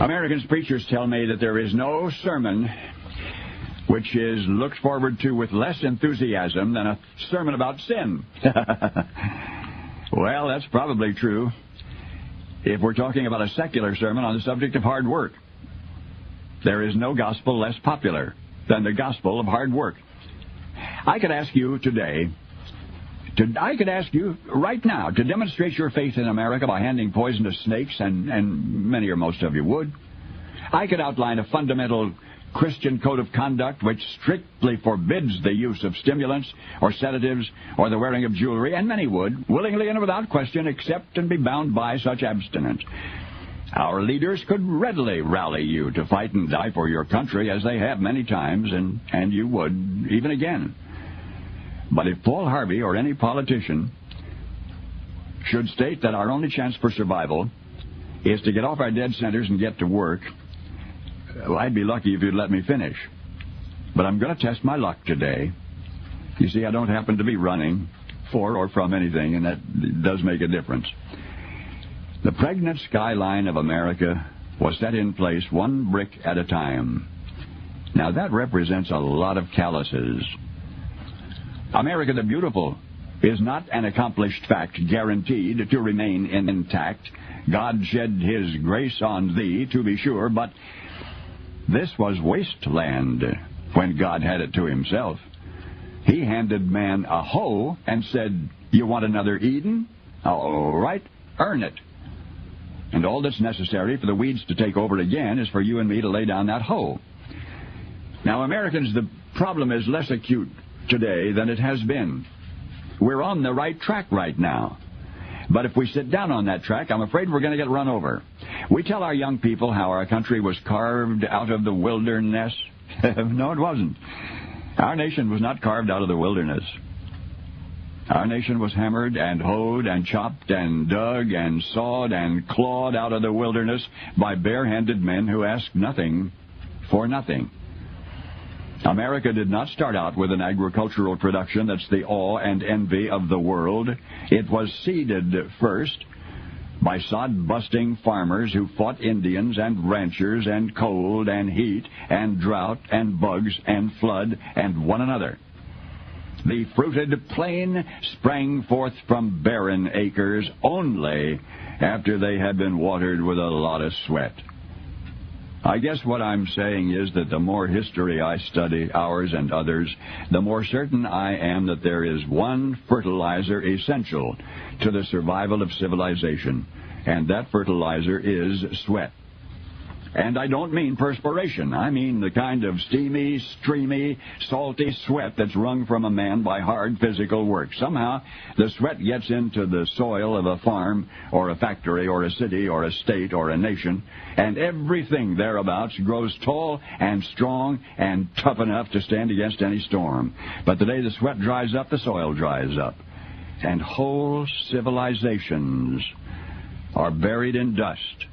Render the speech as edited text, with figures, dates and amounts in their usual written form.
Americans preachers tell me that there is no sermon which is looked forward to with less enthusiasm than a sermon about sin. Well, that's probably true if we're talking about a secular sermon on the subject of hard work. There is no gospel less popular than the gospel of hard work. I could ask you today, I could ask you right now to demonstrate your faith in America by handing poison to snakes, and many or most of you would. I could outline a fundamental Christian code of conduct which strictly forbids the use of stimulants or sedatives or the wearing of jewelry, and many would, willingly and without question, accept and be bound by such abstinence. Our leaders could readily rally you to fight and die for your country, as they have many times, and you would even again. But if Paul Harvey or any politician should state that our only chance for survival is to get off our dead centers and get to work, well, I'd be lucky if you'd let me finish. But I'm going to test my luck today. You see, I don't happen to be running for or from anything, and that does make a difference. The pregnant skyline of America was set in place one brick at a time. Now, that represents a lot of calluses. America the Beautiful is not an accomplished fact guaranteed to remain intact. God shed His grace on thee, to be sure, but this was wasteland when God had it to Himself. He handed man a hoe and said, "You want another Eden? All right, earn it." And all that's necessary for the weeds to take over again is for you and me to lay down that hoe. Now, Americans, the problem is less acute today than it has been. We're on the right track right now. But if we sit down on that track, I'm afraid we're going to get run over. We tell our young people how our country was carved out of the wilderness. No, it wasn't. Our nation was not carved out of the wilderness. Our nation was hammered and hoed and chopped and dug and sawed and clawed out of the wilderness by bare-handed men who asked nothing for nothing. America did not start out with an agricultural production that's the awe and envy of the world. It was seeded first by sod-busting farmers who fought Indians and ranchers and cold and heat and drought and bugs and flood and one another. The fruited plain sprang forth from barren acres only after they had been watered with a lot of sweat. I guess what I'm saying is that the more history I study, ours and others, the more certain I am that there is one fertilizer essential to the survival of civilization, and that fertilizer is sweat. And I don't mean perspiration. I mean the kind of steamy, streamy, salty sweat that's wrung from a man by hard physical work. Somehow, the sweat gets into the soil of a farm or a factory or a city or a state or a nation, and everything thereabouts grows tall and strong and tough enough to stand against any storm. But the day the sweat dries up, the soil dries up, and whole civilizations are buried in dust.